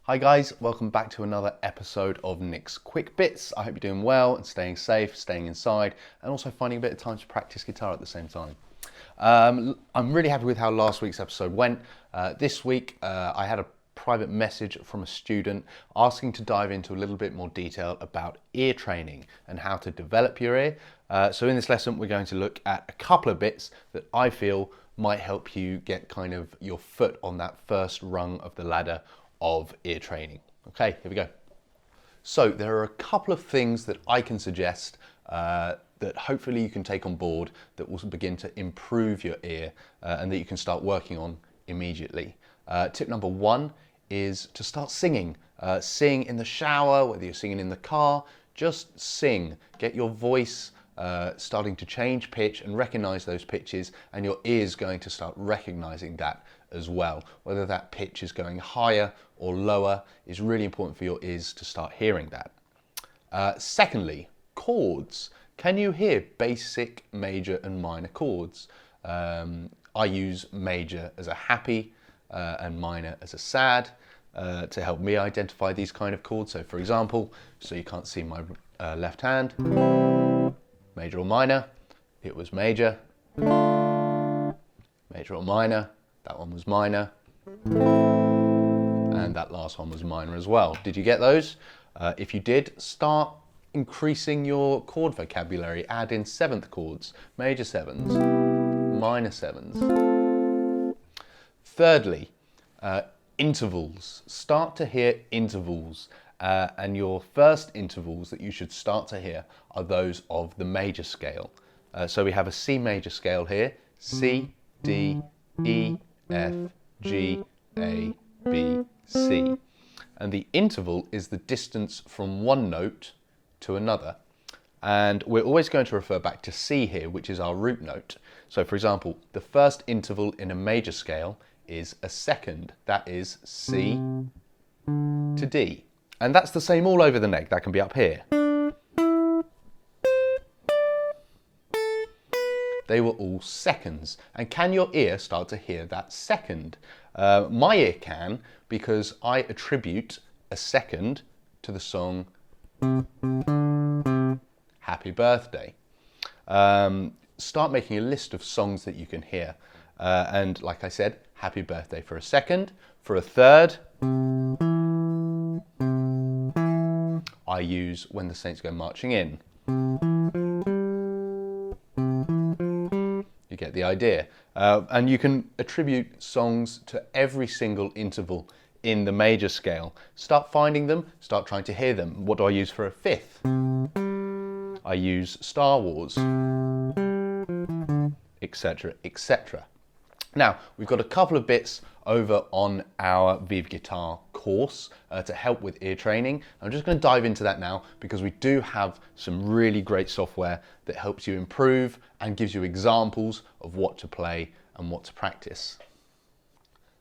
Hi guys, welcome back to another episode of Nick's Quick Bits. I hope you're doing well and staying safe, staying inside, and also finding a bit of time to practice guitar at the same time. I'm really happy with how last week's episode went. This week I had a private message from a student asking to dive into a little bit more detail about ear training and how to develop your ear. So in this lesson we're going to look at a couple of bits that I feel might help you get kind of your foot on that first rung of the ladder of ear training. Okay, here we go. So there are a couple of things that I can suggest that hopefully you can take on board that will begin to improve your ear and that you can start working on immediately. Tip number one is to start singing. Sing in the shower, whether you're singing in the car, just sing. Get your voice starting to change pitch and recognize those pitches, and your ear's going to start recognizing that as well. Whether that pitch is going higher or lower is really important for your ears to start hearing that. Secondly, chords. Can you hear basic major and minor chords? I use major as a happy and minor as a sad to help me identify these kind of chords. So for example, so you can't see my left hand, major or minor, it was major, major or minor, that one was minor, and that last one was minor as well. Did you get those? If you did, start increasing your chord vocabulary. Add in seventh chords, major sevens, minor sevens. Thirdly, intervals. Start to hear intervals. And your first intervals that you should start to hear are those of the major scale. So we have a C major scale here, C, D, E, F, G, A, B, C. And the interval is the distance from one note to another. And we're always going to refer back to C here, which is our root note. So for example, the first interval in a major scale is a second. That is C to D. And that's the same all over the neck. That can be up here. They were all seconds. And can your ear start to hear that second? My ear can, because I attribute a second to the song Happy Birthday. Start making a list of songs that you can hear. And like I said, Happy Birthday for a second. For a third, I use When the Saints Go Marching In. You get the idea. And you can attribute songs to every single interval in the major scale. Start finding them, start trying to hear them. What do I use for a fifth? I use Star Wars, etc., etc. Now, we've got a couple of bits over on our Veevar Guitar course to help with ear training. I'm just going to dive into that now because we do have some really great software that helps you improve and gives you examples of what to play and what to practice.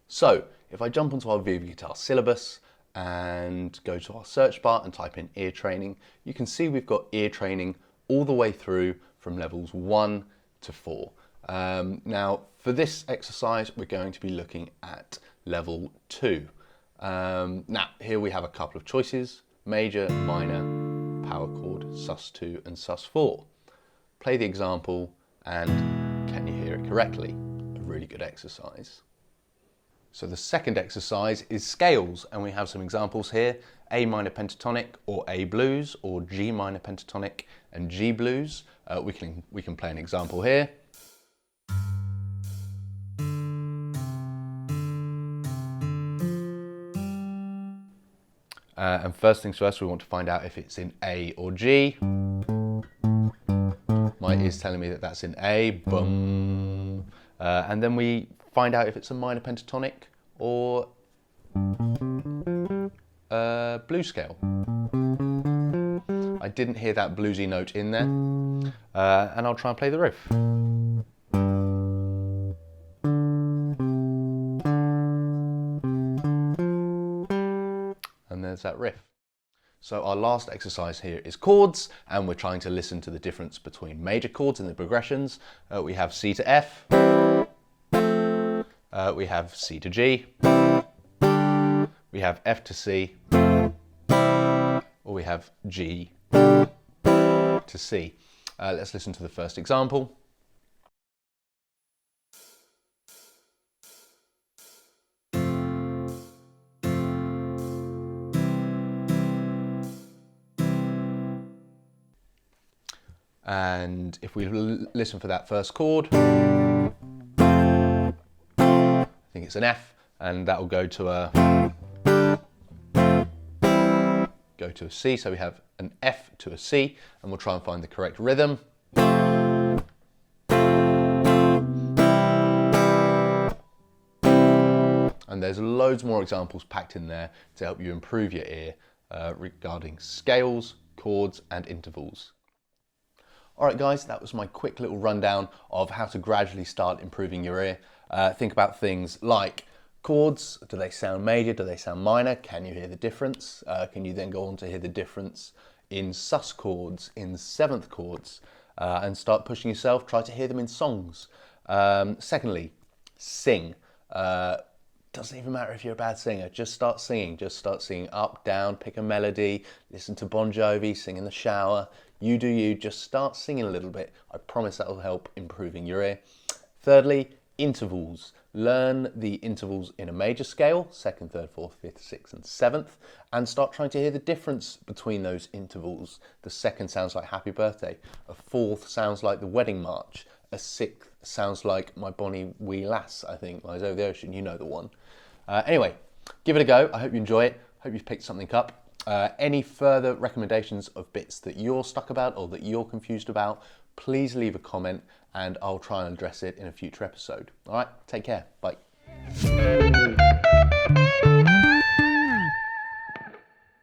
So, if I jump onto our Veevar Guitar syllabus and go to our search bar and type in ear training, you can see we've got ear training all the way through from levels 1 to 4. Now, for this exercise, we're going to be looking at level 2. Now, here we have a couple of choices: major, minor, power chord, sus2 and sus4. Play the example and can you hear it correctly? A really good exercise. So the second exercise is scales, and we have some examples here: A minor pentatonic or A blues, or G minor pentatonic and G blues. We can play an example here. And first things first, we want to find out if it's in A or G. My ear's telling me that that's in A, bum. And then we find out if it's a minor pentatonic or a blues scale. I didn't hear that bluesy note in there. And I'll try and play the riff. And there's that riff. So our last exercise here is chords, and we're trying to listen to the difference between major chords and the progressions. We have C to F, we have C to G, we have F to C, or we have G to C. Let's listen to the first example. And if we listen for that first chord, I think it's an F, and that will go to a C. So we have an F to a C, and we'll try and find the correct rhythm. And there's loads more examples packed in there to help you improve your ear regarding scales, chords, and intervals. All right, guys, that was my quick little rundown of how to gradually start improving your ear. Think about things like chords. Do they sound major? Do they sound minor? Can you hear the difference? Can you then go on to hear the difference in sus chords, in seventh chords, and start pushing yourself? Try to hear them in songs. Secondly, sing. Doesn't even matter if you're a bad singer, just start singing. Just start singing up, down, pick a melody, listen to Bon Jovi, sing in the shower. You do you, just start singing a little bit. I promise that will help improving your ear. Thirdly, intervals. Learn the intervals in a major scale, second, third, fourth, fifth, sixth, and seventh, and start trying to hear the difference between those intervals. The second sounds like Happy Birthday, a fourth sounds like the Wedding March, a sixth sounds like My Bonnie Wee Lass, I think, Lies Over the Ocean, you know the one. Anyway, give it a go. I hope you enjoy it. Hope you've picked something up. Any further recommendations of bits that you're stuck about or that you're confused about, please leave a comment and I'll try and address it in a future episode. All right, take care. Bye.